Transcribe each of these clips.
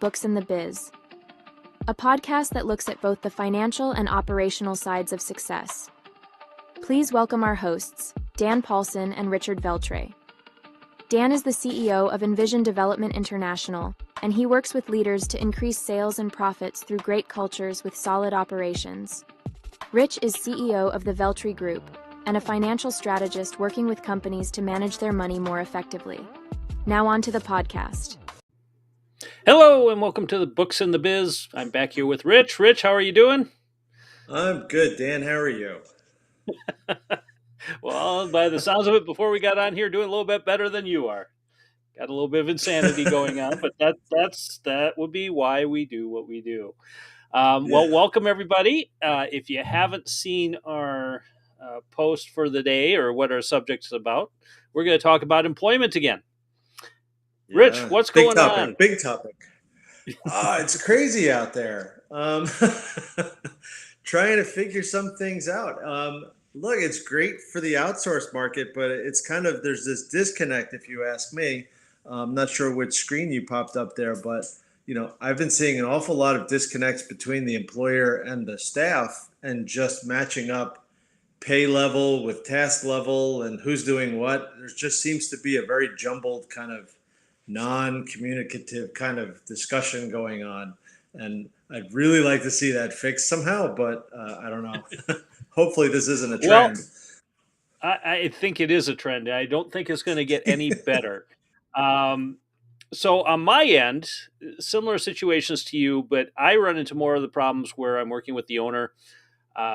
Books in the Biz, a podcast that looks at both the financial and operational sides of success. Please welcome our hosts, Dan Paulson and Richard Veltre. Dan is the CEO of Envision Development International, and he works with leaders to increase sales and profits through great cultures with solid operations. Rich is CEO of the Veltre Group and a financial strategist working with companies to manage their money more effectively. Now on to the podcast. Hello and welcome to the Books in the Biz. I'm back here with Rich. Rich, how are you doing? I'm good, Dan. How are you? Well, by the sounds of it, before we got on here, doing a little bit better than you are. Got a little bit of insanity going on, but that would be why we do what we do. Well, welcome everybody. If you haven't seen our post for the day or what our subject is about, we're going to talk about employment again. Rich, what's going on? Big topic. It's crazy out there. Trying to figure some things out. Look, it's great for the outsourced market, but it's kind of, there's this disconnect, if you ask me. I'm not sure which screen you popped up there, but I've been seeing an awful lot of disconnects between the employer and the staff and just matching up pay level with task level and who's doing what. There just seems to be a very jumbled kind of non-communicative kind of discussion going on, and I'd really like to see that fixed somehow, but I don't know. Hopefully this isn't a trend. Well, I think it is a trend. I don't think it's going to get any better. So on my end, similar situations to you, but I run into more of the problems where I'm working with the owner.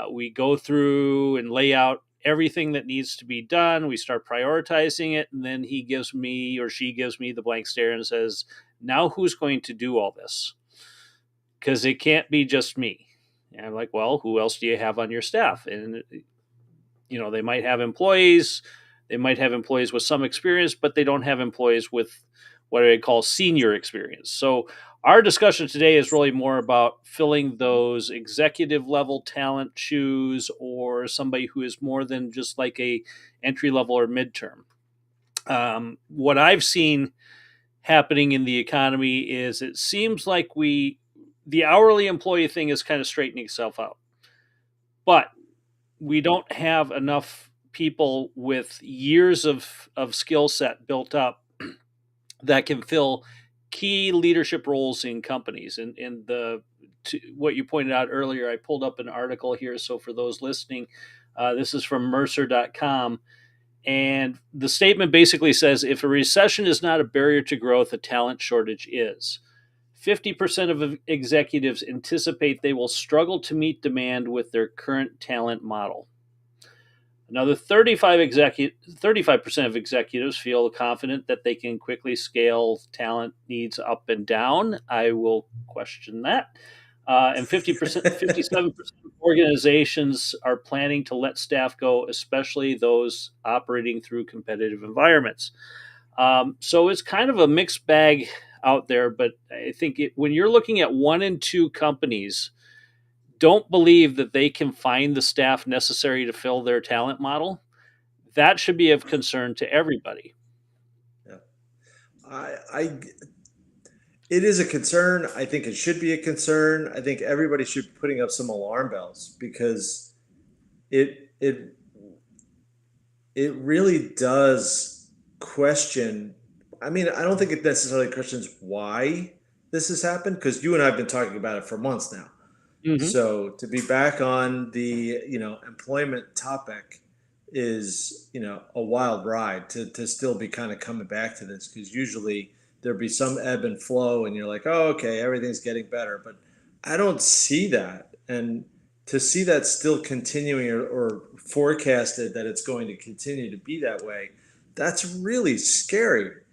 We go through and lay out everything that needs to be done. We start prioritizing it, and then he gives me or she gives me the blank stare and says, now who's going to do all this? Because it can't be just me. And I'm like, well, who else do you have on your staff? And, they might have employees. They might have employees with some experience, but they don't have employees with what I call senior experience. So our discussion today is really more about filling those executive level talent shoes or somebody who is more than just like a entry level or midterm. What I've seen happening in the economy is it seems like the hourly employee thing is kind of straightening itself out, but we don't have enough people with years of skill set built up that can fill key leadership roles in companies. And what you pointed out earlier, I pulled up an article here. So for those listening, this is from Mercer.com. And the statement basically says, if a recession is not a barrier to growth, a talent shortage is. 50% of executives anticipate they will struggle to meet demand with their current talent model. Another 35% of executives feel confident that they can quickly scale talent needs up and down. I will question that. And 57% of organizations are planning to let staff go, especially those operating through competitive environments. So it's kind of a mixed bag out there, but I think when you're looking at 1 and 2 companies, don't believe that they can find the staff necessary to fill their talent model. That should be of concern to everybody. Yeah, it is a concern. I think it should be a concern. I think everybody should be putting up some alarm bells because it really does question. I mean, I don't think it necessarily questions why this has happened, because you and I have been talking about it for months now. Mm-hmm. So to be back on the employment topic is a wild ride to still be kind of coming back to this, because usually there'd be some ebb and flow and you're like, oh, okay, everything's getting better, but I don't see that. And to see that still continuing or forecasted that it's going to continue to be that way, that's really scary.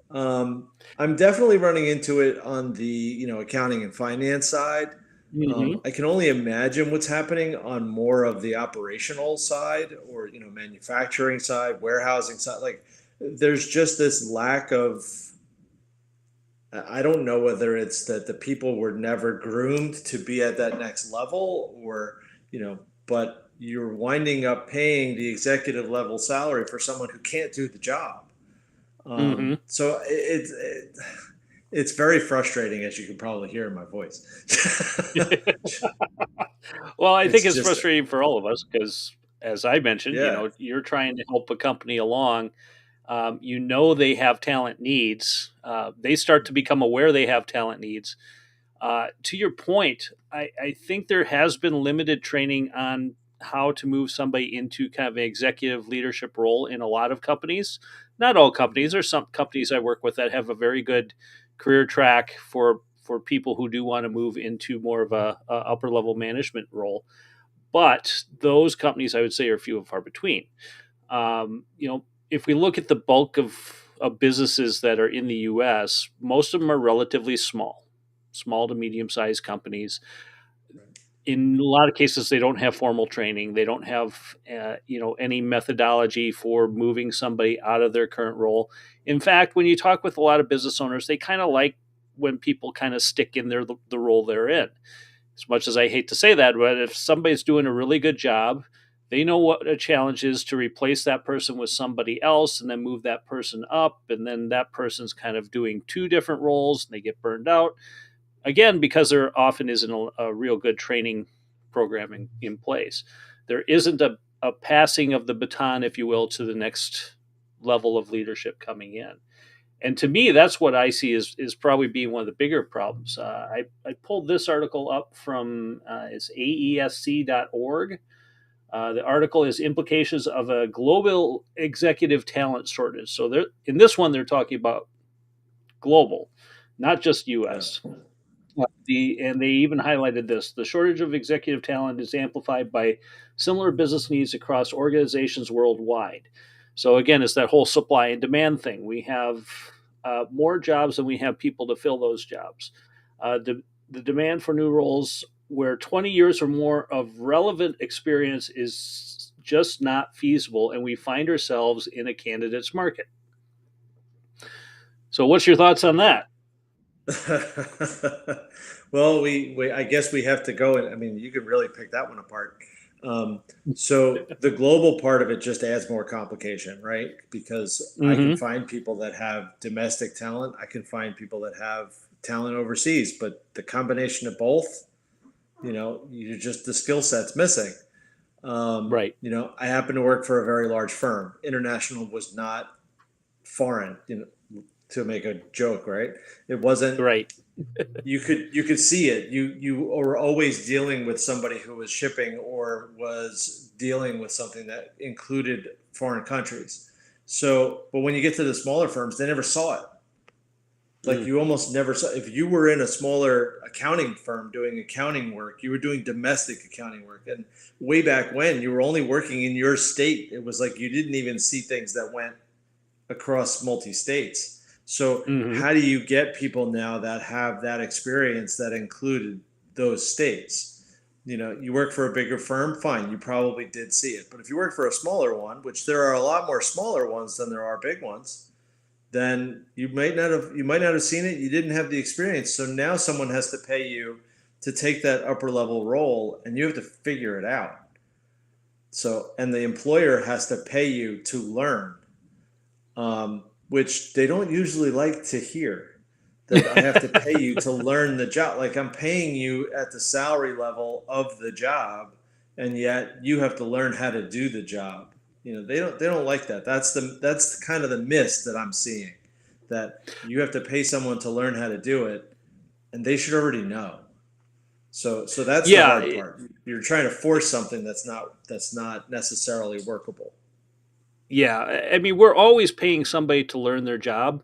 I'm definitely running into it on the accounting and finance side. Mm-hmm. I can only imagine what's happening on more of the operational side or manufacturing side, warehousing side. Like there's just this lack of, I don't know whether it's that the people were never groomed to be at that next level or but you're winding up paying the executive level salary for someone who can't do the job. So it's very frustrating, as you can probably hear in my voice. Well, I think It's it's just, frustrating for all of us because, as I mentioned, yeah, you're trying to help a company along. They have talent needs. They start to become aware they have talent needs. To your point, I think there has been limited training on how to move somebody into kind of an executive leadership role in a lot of companies. Not all companies. There's some companies I work with that have a very good career track for people who do want to move into more of a upper level management role. But those companies, I would say, are few and far between. If we look at the bulk of businesses that are in the U.S., most of them are relatively small to medium sized companies. In a lot of cases, they don't have formal training. They don't have any methodology for moving somebody out of their current role. In fact, when you talk with a lot of business owners, they kind of like when people kind of stick in the role they're in. As much as I hate to say that, but if somebody's doing a really good job, they know what a challenge is to replace that person with somebody else and then move that person up. And then that person's kind of doing two different roles and they get burned out. Again, because there often isn't a real good training programming in place. There isn't a passing of the baton, if you will, to the next level of leadership coming in. And to me, that's what I see is probably being one of the bigger problems. I pulled this article up from it's aesc.org. The article is implications of a global executive talent shortage. So in this one, they're talking about global, not just yeah. U.S. And they even highlighted this: the shortage of executive talent is amplified by similar business needs across organizations worldwide. So again, it's that whole supply and demand thing. We have more jobs than we have people to fill those jobs. The demand for new roles where 20 years or more of relevant experience is just not feasible, and we find ourselves in a candidates market. So, what's your thoughts on that? Well, we I guess we have to go, and I mean, you could really pick that one apart. So the global part of it just adds more complication, right? Because I can Mm-hmm. find people that have domestic talent, I can find people that have talent overseas, but the combination of both, you just the skill set's missing. Right. I happen to work for a very large firm. International was not foreign, to make a joke, right? It wasn't. Right. You could see it. You were always dealing with somebody who was shipping or was dealing with something that included foreign countries. So, but when you get to the smaller firms, they never saw it. Like Mm. you almost never saw. If you were in a smaller accounting firm doing accounting work, you were doing domestic accounting work, and way back when, you were only working in your state. It was like you didn't even see things that went across multi states. So, Mm-hmm. how do you get people now that have that experience that included those states? You work for a bigger firm, fine, you probably did see it. But if you work for a smaller one, which there are a lot more smaller ones than there are big ones, then you might not have seen it. You didn't have the experience. So now someone has to pay you to take that upper level role and you have to figure it out. So, and the employer has to pay you to learn, which they don't usually like to hear, that I have to pay you to learn the job. Like I'm paying you at the salary level of the job, and yet you have to learn how to do the job. They don't like that. That's kind of the miss that I'm seeing, that you have to pay someone to learn how to do it, and they should already know. So that's the Yeah. hard part. You're trying to force something that's not necessarily workable. Yeah. I mean, we're always paying somebody to learn their job.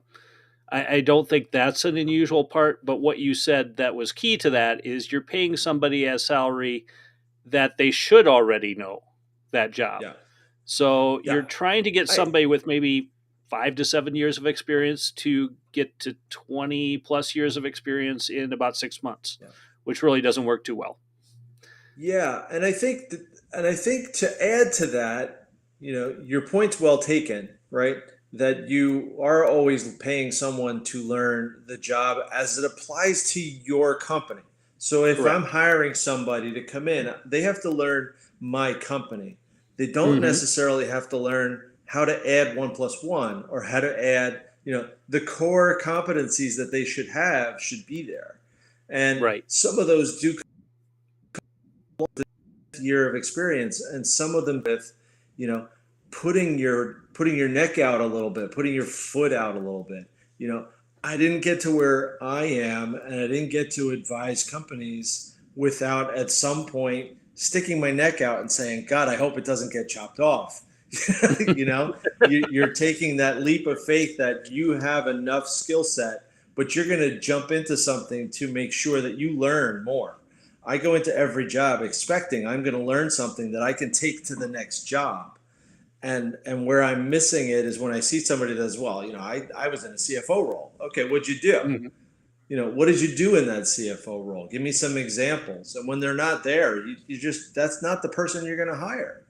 I don't think that's an unusual part. But what you said that was key to that is you're paying somebody as salary that they should already know that job. Yeah. So you're Yeah. trying to get I somebody with maybe 5 to 7 years of experience to get to 20 plus years of experience in about 6 months, yeah. which really doesn't work too well. Yeah, and I think to add to that, your point's well taken, right? That you are always paying someone to learn the job as it applies to your company. So if I'm Correct. hiring somebody to come in, they have to learn my company. They don't Mm-hmm. necessarily have to learn how to add one plus one or how to add the core competencies that they should have should be there. And Right. some of those do year of experience, and some of them with, you know, putting your neck out a little bit, putting your foot out a little bit. I didn't get to where I am, and I didn't get to advise companies without at some point sticking my neck out and saying, God, I hope it doesn't get chopped off. You're taking that leap of faith that you have enough skill set, but you're going to jump into something to make sure that you learn more. I go into every job expecting I'm going to learn something that I can take to the next job. And where I'm missing it is when I see somebody that does, well, I was in a CFO role. Okay, what'd you do? Mhm. What did you do in that CFO role? Give me some examples. And when they're not there, you just, that's not the person you're going to hire.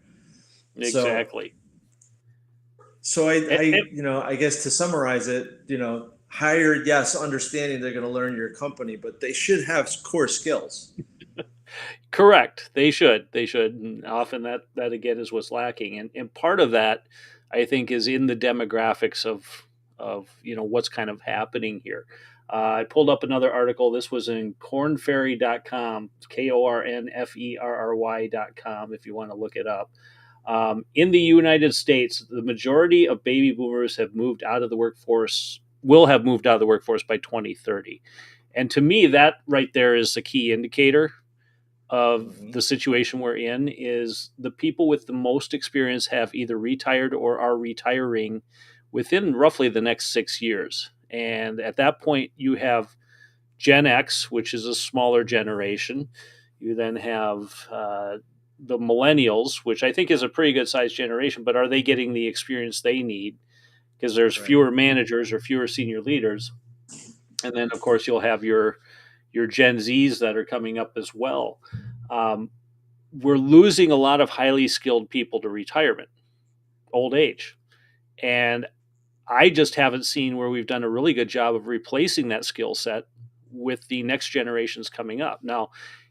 So, Exactly. so And, I guess to summarize it, hire, yes, understanding they're going to learn your company, but they should have core skills. correct. They should. They should. And often that again is what's lacking. And part of that, I think, is in the demographics of what's kind of happening here. I pulled up another article. This was in cornferry.com, KORNFERRY.com, if you want to look it up. In the United States, the majority of baby boomers have moved out of the workforce, will have moved out of the workforce by 2030. And to me, that right there is a key indicator of Mm-hmm. the situation we're in. Is the people with the most experience have either retired or are retiring within roughly the next 6 years. And at that point, you have Gen X, which is a smaller generation. You then have the millennials, which I think is a pretty good sized generation, but are they getting the experience they need? Because there's Right. fewer managers or fewer senior leaders. And then, of course, you'll have your Gen Zs that are coming up as well. Um, we're losing a lot of highly skilled people to retirement, old age. And I just haven't seen where we've done a really good job of replacing that skill set with the next generations coming up. Now,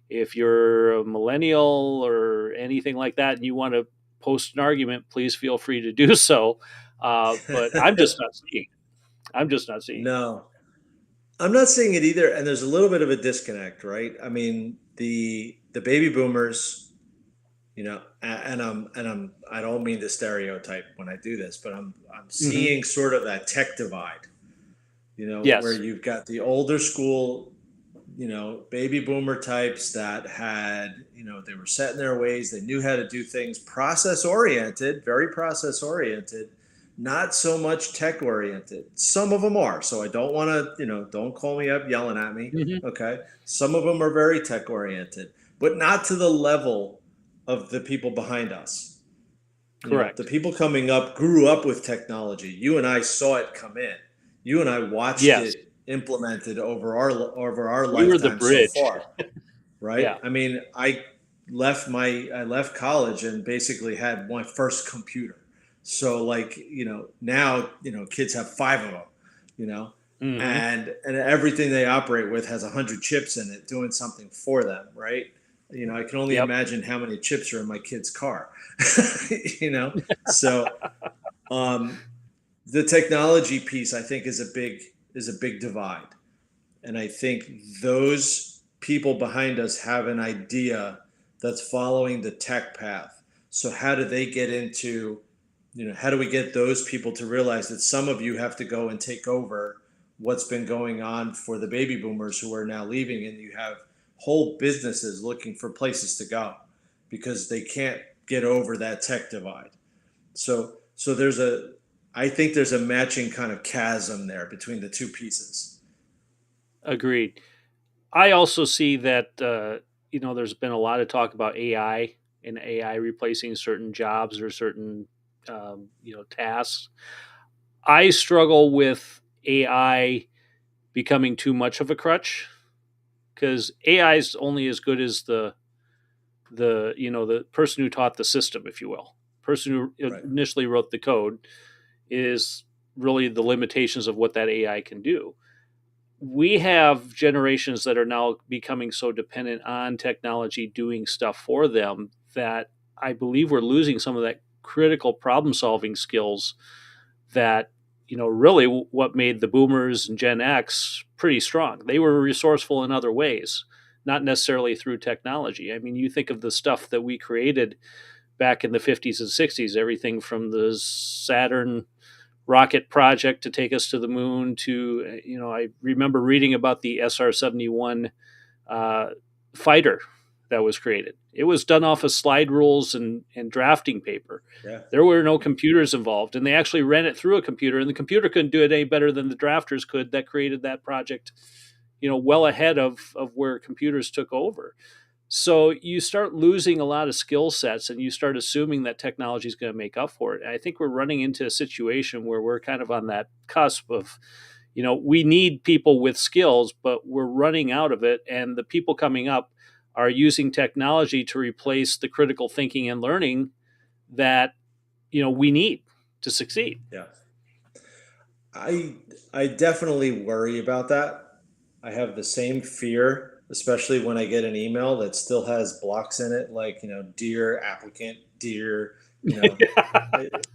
if you're a millennial or anything like that and you want to post an argument, please feel free to do so. But I'm just not seeing it. I'm just not seeing it. No, I'm not seeing it either. And there's a little bit of a disconnect, right? I mean, the baby boomers, I don't mean to stereotype when I do this, but I'm Hmm. seeing sort of that tech divide, where Yes. you've got the older school, baby boomer types that had, they were set in their ways, they knew how to do things, process oriented, very process oriented, not so much tech oriented. Some of them are. So I don't want to, don't call me up yelling at me. Hmm. Okay. Some of them are very tech oriented, but not to the level of the people behind us. The Correct. people coming up grew up with technology. You and I saw it come in. You and I watched Yes. it implemented over our We were the lifetime so bridge. far, right? Yeah. I mean, I left college and basically had my first computer. So like, now, kids have five of them, you know, Hmm. and everything they operate with has 100 chips in it doing something for them, right? I can only Yep. imagine how many chips are in my kid's car. So um, the technology piece, I think, is a big divide, and I think those people behind us have an idea that's following the tech path. So how do they get into, how do we get those people to realize that some of you have to go and take over what's been going on for the baby boomers who are now leaving, and you have whole businesses looking for places to go because they can't get over that tech divide. So I think there's a matching kind of chasm there between the two pieces. Agreed. I also see that there's been a lot of talk about AI and AI replacing certain jobs or certain tasks. I struggle with AI becoming too much of a crutch because AI is only as good as the person who taught the system, if you will. Person who Right. initially wrote the code is really the limitations of what that AI can do. We have generations that are now becoming so dependent on technology doing stuff for them that I believe we're losing some of that critical problem solving skills that really what made the boomers and Gen X pretty strong. They were resourceful in other ways, not necessarily through technology. I mean, you think of the stuff that we created back in the 50s and 60s, everything from the Saturn rocket project to take us to the moon to, I remember reading about the SR-71 uh, fighter that was created. It was done off of slide rules and drafting paper. Yeah. There were no computers involved, and they actually ran it through a computer, and the computer couldn't do it any better than the drafters could that created that project, well ahead of where computers took over. So you start losing a lot of skill sets and you start assuming that technology is going to make up for it. And I think we're running into a situation where we're kind of on that cusp of, we need people with skills, but we're running out of it. And the people coming up are using technology to replace the critical thinking and learning that, we need to succeed. Yeah. I definitely worry about that. I have the same fear, especially when I get an email that still has blocks in it, like, dear applicant, dear,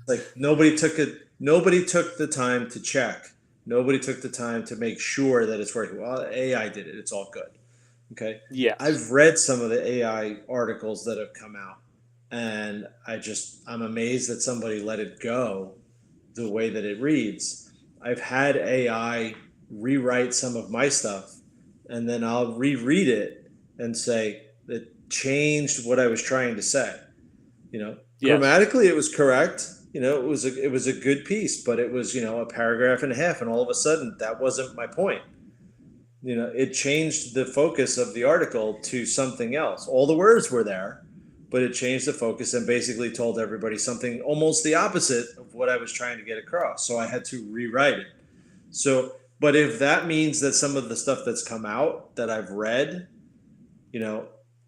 like nobody took the time to check. Nobody took the time to make sure that it's working. Well, AI did it. It's all good. Okay. Yes. I've read some of the AI articles that have come out, and I'm amazed that somebody let it go the way that it reads. I've had AI rewrite some of my stuff, and then I'll reread it and say it changed what I was trying to say. Yes. Grammatically it was correct. It was a good piece, but it was, a paragraph and a half, and all of a sudden that wasn't my point. It changed the focus of the article to something else. All the words were there, but it changed the focus and basically told everybody something almost the opposite of what I was trying to get across. So I had to rewrite it. So, but if that means that some of the stuff that's come out that I've read,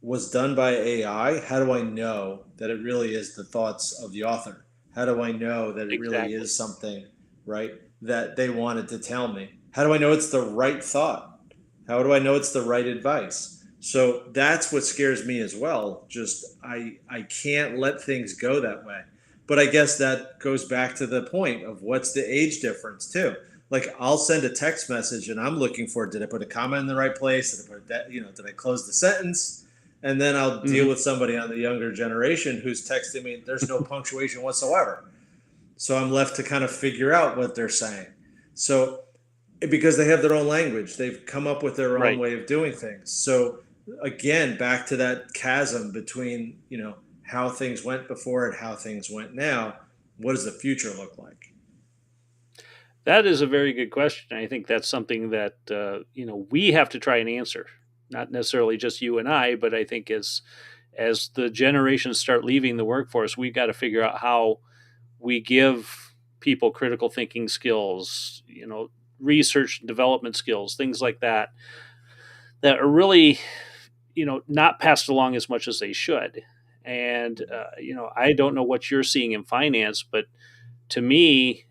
was done by AI, how do I know that it really is the thoughts of the author? How do I know that it really is something, right, that they wanted to tell me? How do I know it's the right thought? How do I know it's the right advice? So that's what scares me as well. Just I can't let things go that way. But I guess that goes back to the point of what's the age difference too. Like I'll send a text message and I'm looking for, did I put a comma in the right place? Did I put that, did I close the sentence? And then I'll deal with somebody on the younger generation who's texting me, there's no punctuation whatsoever. So I'm left to kind of figure out what they're saying. So because they have their own language, they've come up with their own way of doing things. So again, back to that chasm between, how things went before and how things went now. What does the future look like? That is a very good question. I think that's something that, we have to try and answer, not necessarily just you and I, but I think as the generations start leaving the workforce, we've got to figure out how we give people critical thinking skills, research and development skills, things like that are really, not passed along as much as they should. And, I don't know what you're seeing in finance, but to me,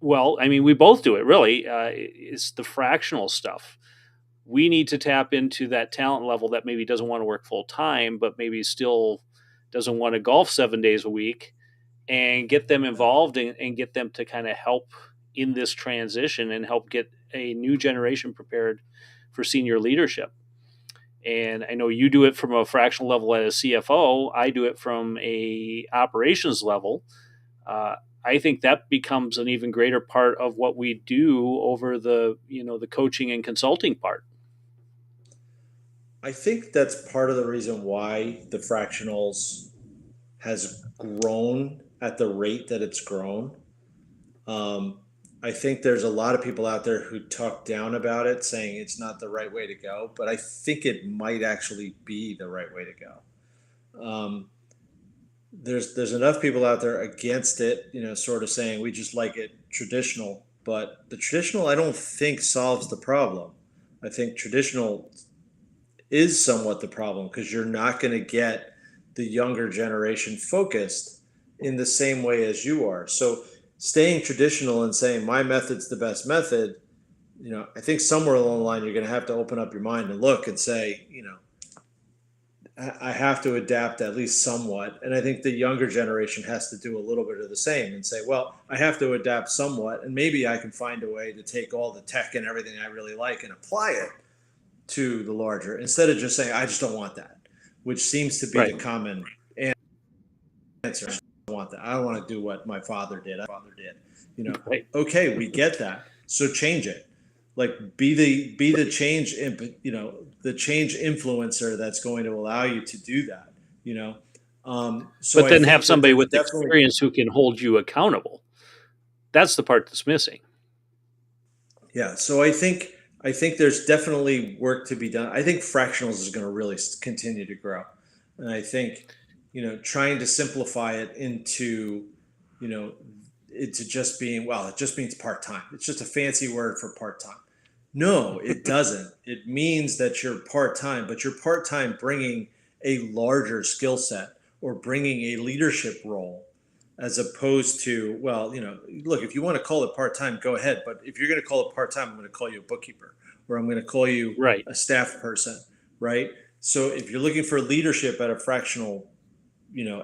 well, I mean, we both do it really. It's the fractional stuff. We need to tap into that talent level that maybe doesn't want to work full time, but maybe still doesn't want to golf 7 days a week, and get them involved and get them to kind of help in this transition and help get a new generation prepared for senior leadership. And I know you do it from a fractional level as a CFO. I do it from a operations level. I think that becomes an even greater part of what we do over the coaching and consulting part. I think that's part of the reason why the fractionals has grown at the rate that it's grown. I think there's a lot of people out there who talk down about it, saying it's not the right way to go, but I think it might actually be the right way to go. There's enough people out there against it, sort of saying we just like it traditional, but the traditional I don't think solves the problem. I think traditional is somewhat the problem because you're not going to get the younger generation focused in the same way as you are. So staying traditional and saying my method's the best method, I think somewhere along the line you're going to have to open up your mind and look and say, I have to adapt at least somewhat. And I think the younger generation has to do a little bit of the same and say, well, I have to adapt somewhat. And maybe I can find a way to take all the tech and everything I really like and apply it to the larger instead of just saying, I just don't want that, which seems to be the Right. common answer. I don't want that. I don't want to do what my father did. Right. Okay, we get that. So change it. Like be the change, the change influencer that's going to allow you to do that. You know, so But I then have think that somebody there's with definitely, experience who can hold you accountable. That's the part that's missing. yeah. So I think there's definitely work to be done. I think fractionals is going to really continue to grow, and I think trying to simplify it into you know into just being, well, it just means part time. It's just a fancy word for part time. No, it doesn't. It means that you're part time, but you're part time bringing a larger skill set or bringing a leadership role, as opposed to, well, look, if you want to call it part time, go ahead. But if you're going to call it part time, I'm going to call you a bookkeeper or I'm going to call you Right. a staff person, right? So if you're looking for leadership at a fractional,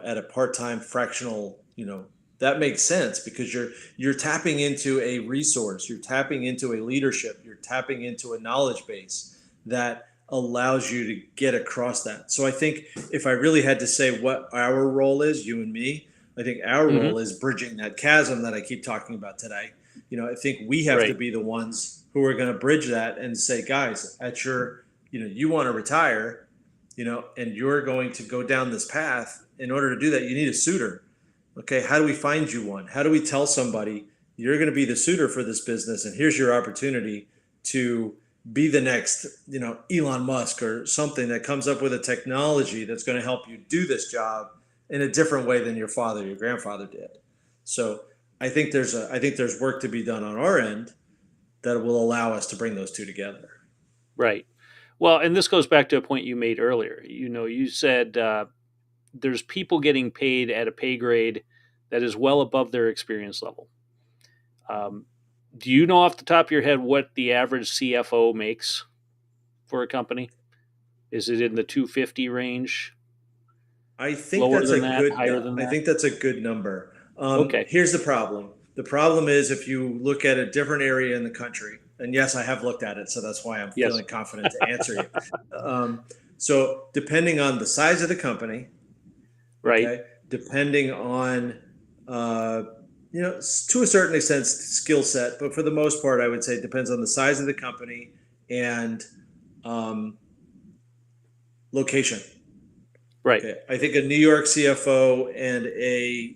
at a part time fractional, that makes sense because you're tapping into a resource, you're tapping into a leadership, you're tapping into a knowledge base that allows you to get across that. So I think if I really had to say what our role is, you and me, I think our Hmm. role is bridging that chasm that I keep talking about today. I think we have to Right. be the ones who are going to bridge that and say, guys, at your, you want to retire, and you're going to go down this path. In order to do that, you need a suitor. Okay, how do we find you one? How do we tell somebody you're going to be the suitor for this business, and here's your opportunity to be the next, Elon Musk or something that comes up with a technology that's going to help you do this job in a different way than your father, your grandfather did. So I think there's work to be done on our end that will allow us to bring those two together. Right. Well, and this goes back to a point you made earlier. You said there's people getting paid at a pay grade that is well above their experience level. Um, do you know off the top of your head what the average CFO makes for a company? Is it in the 250 range? I think Lower that's a than that? good. Higher than I that? think that's a good number. Okay. Here's the problem. The problem is if you look at a different area in the country, and yes, I have looked at it, so that's why I'm Yes. feeling confident to answer you. So depending on the size of the company, Right. okay, depending on to a certain extent skill set, but for the most part, I would say it depends on the size of the company and um, location. Right. Okay, I think a New York CFO and a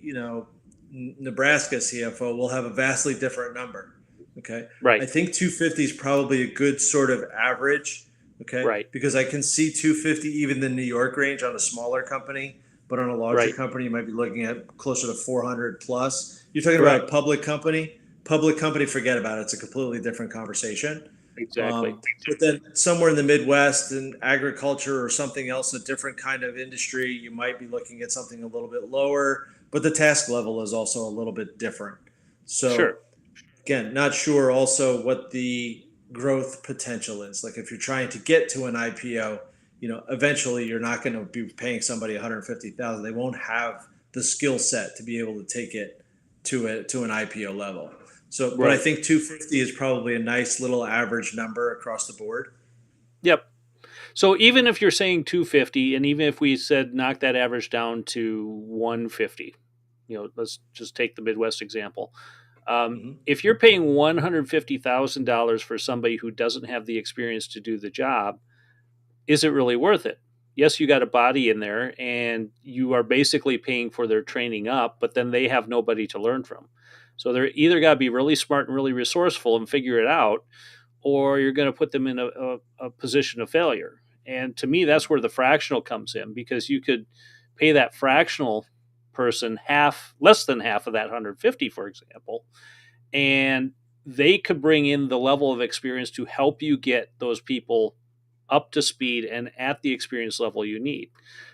Nebraska CFO will have a vastly different number. Okay, I Right. think 250 is probably a good sort of average. Okay, Right. because I can see 250 even the New York range on a smaller company, but on a larger Right. company you might be looking at closer to 400 plus. You're talking about a Right. public company. Public company, forget about it. It's a completely different conversation. Exactly. But then somewhere in the Midwest in agriculture or something else, a different kind of industry, you might be looking at something a little bit lower, but the task level is also a little bit different. So Sure. again, not sure also what the growth potential is. Like if you're trying to get to an IPO, eventually you're not going to be paying somebody 150,000. They won't have the skill set to be able to take it to an IPO level. So, but I Right. think 250 is probably a nice little average number across the board. Yep. So even if you're saying 250, and even if we said knock that average down to 150, let's just take the Midwest example. Hmm. If you're paying $150,000 for somebody who doesn't have the experience to do the job, is it really worth it? Yes, you got a body in there and you are basically paying for their training up, but then they have nobody to learn from. So they're either got to be really smart and really resourceful and figure it out, or you're going to put them in a position of failure. And to me, that's where the fractional comes in because you could pay that fractional person less than half of that 150, for example, and they could bring in the level of experience to help you get those people up to speed and at the experience level you need.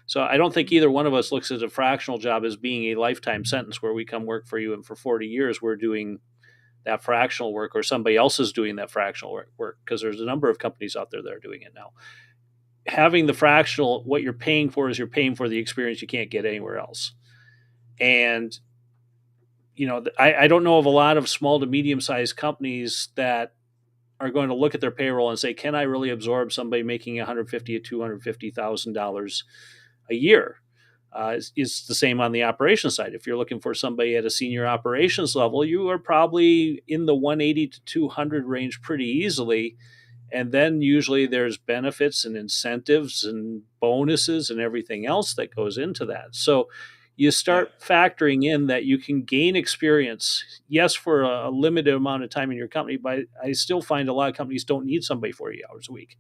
So I don't think either one of us looks at a fractional job as being a lifetime sentence where we come work for you and for 40 years we're doing that fractional work or somebody else is doing that fractional work because there's a number of companies out there that are doing it now. having the fractional, what you're paying for is you're paying for the experience you can't get anywhere else. And I don't know of a lot of small to medium sized companies that are going to look at their payroll and say, "Can I really absorb somebody making $150,000 to $250,000 a year?" It's the same on the operations side. If you're looking for somebody at a senior operations level, you are probably in the 180 to 200 range pretty easily. And then usually there's benefits and incentives and bonuses and everything else that goes into that. So you Yeah. start factoring in that you can gain experience, yes, for a limited amount of time in your company, but I still find a lot of companies don't need somebody 40 hours a week.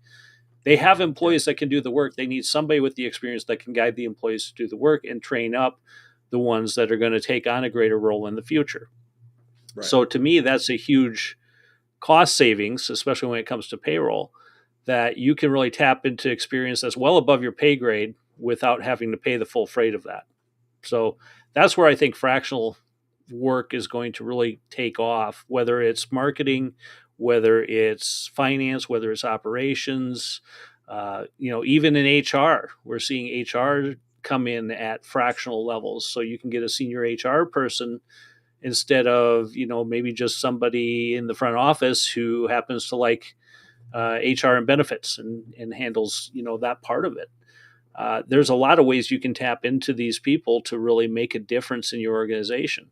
They have Yeah. employees that can do the work. They need somebody with the experience that can guide the employees to do the work and train up the ones that are going to take on a greater role in the future. Right. So to me, that's a huge cost savings, especially when it comes to payroll, that you can really tap into experience that's well above your pay grade without having to pay the full freight of that. So that's where I think fractional work is going to really take off, whether it's marketing, whether it's finance, whether it's operations, even in HR. We're seeing HR come in at fractional levels. So you can get a senior HR person instead of, maybe just somebody in the front office who happens to like HR and benefits and handles, that part of it. There's a lot of ways you can tap into these people to really make a difference in your organization.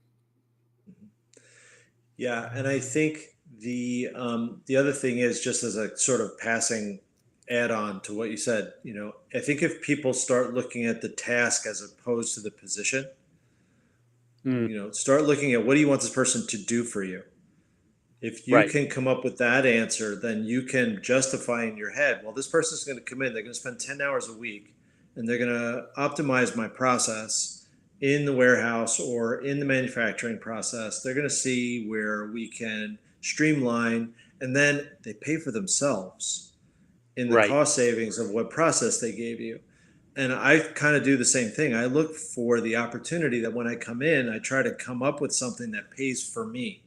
Yeah, and I think the other thing is, just as a sort of passing add on to what you said, I think if people start looking at the task as opposed to the position, Mm, start looking at what do you want this person to do for you. If you right, can come up with that answer, then you can justify in your head, well, this person's going to come in, they're going to spend 10 hours a week, and they're going to optimize my process in the warehouse or in the manufacturing process. They're going to see where we can streamline, and then they pay for themselves in the right, cost savings of what process they gave you. And I kind of do the same thing. I look for the opportunity that when I come in, I try to come up with something that pays for me,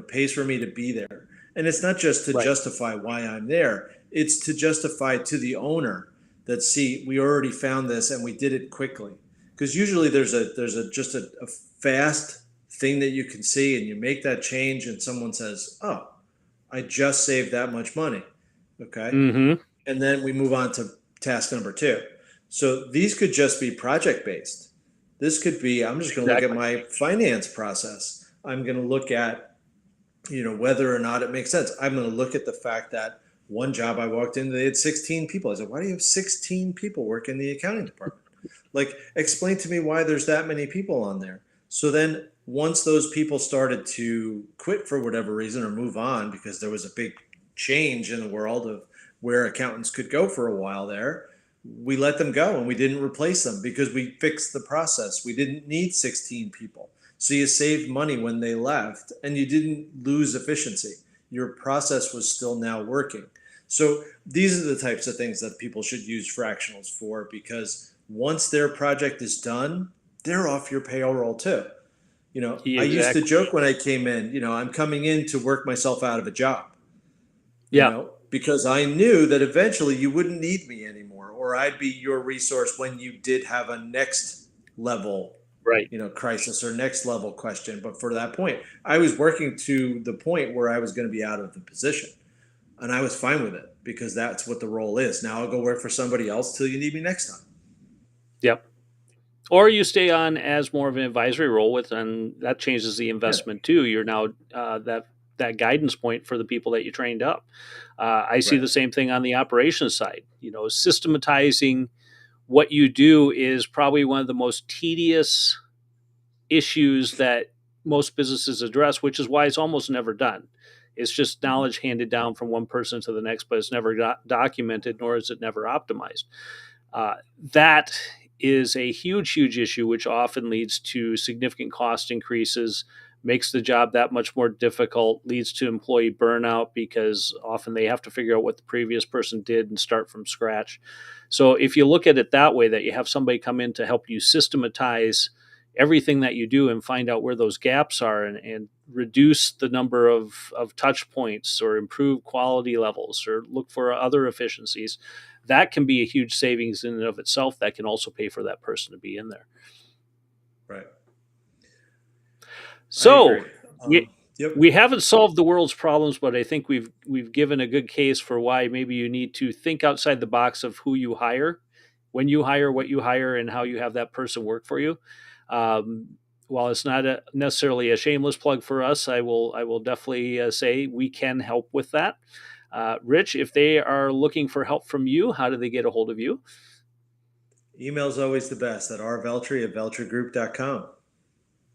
pays for me to be there. And it's not just to right. justify why I'm there, it's to justify to the owner that, see, we already found this and we did it quickly. Because usually there's just a fast thing that you can see, and you make that change and someone says, "Oh, I just saved that much money." Okay. Hmm. And then we move on to task number two. So these could just be project based. This could be, I'm just going to look at Exactly. my finance process. I'm going to look at, whether or not it makes sense. I'm going to look at the fact that one job I walked in, they had 16 people. I said, why do you have 16 people work in the accounting department? Like, explain to me why there's that many people on there. So then once those people started to quit for whatever reason or move on because there was a big change in the world of where accountants could go for a while there, we let them go and we didn't replace them because we fixed the process. We didn't need 16 people. So you saved money when they left and you didn't lose efficiency. Your process was still now working. So these are the types of things that people should use fractionals for, because once their project is done, they're off your payroll too. I used to Exactly. joke when I came in, I'm coming in to work myself out of a job, Yeah. because I knew that eventually you wouldn't need me anymore, or I'd be your resource when you did have a next level, Right. crisis or next level question. But for that point, I was working to the point where I was going to be out of the position, and I was fine with it because that's what the role is. Now I'll go work for somebody else till you need me next time. Yep. Or you stay on as more of an advisory role with, and that changes the Yeah, investment too. You're now that guidance point for the people that you trained up. I see right. the same thing on the operations side. Systematizing what you do is probably one of the most tedious issues that most businesses address, which is why it's almost never done. It's just Mhm. knowledge handed down from one person to the next, but it's never documented, nor is it never optimized. That is a huge, huge issue, which often leads to significant cost increases, makes the job that much more difficult, leads to employee burnout because often they have to figure out what the previous person did and start from scratch. So if you look at it that way, that you have somebody come in to help you systematize everything that you do and find out where those gaps are and reduce the number of touch points or improve quality levels or look for other efficiencies, that can be a huge savings in and of itself. That can also pay for that person to be in there. Right. So Yep. we haven't solved the world's problems, but I think we've given a good case for why maybe you need to think outside the box of who you hire, when you hire, what you hire, and how you have that person work for you. While it's not necessarily a shameless plug for us, I will definitely say we can help with that. Rich, if they are looking for help from you, how do they get a hold of you? Email's always the best at rveltri@veltrigroup.com.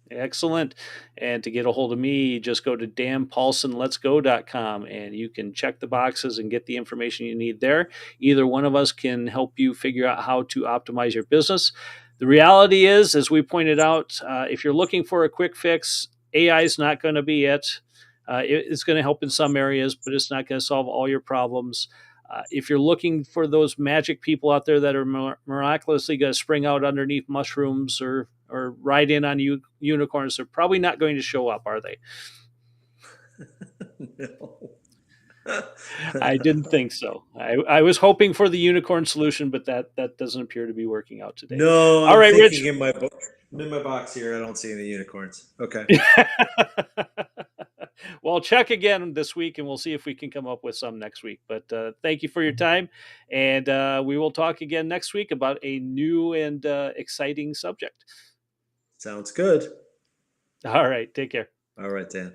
Excellent. And to get a hold of me, just go to danpaulsonletsgo.com and you can check the boxes and get the information you need there. Either one of us can help you figure out how to optimize your business. The reality is, as we pointed out, if you're looking for a quick fix, AI is not going to be it. It's going to help in some areas, but it's not going to solve all your problems. If you're looking for those magic people out there that are miraculously going to spring out underneath mushrooms or ride in on unicorns, they're probably not going to show up, are they? No. I didn't think so. I was hoping for the unicorn solution, but that doesn't appear to be working out today. No, All I'm right, thinking Rich. in my box here. I don't see any unicorns. Okay. Well, check again this week, and we'll see if we can come up with some next week. But thank you for your time, and we will talk again next week about a new and exciting subject. Sounds good. All right, take care. All right, Dan.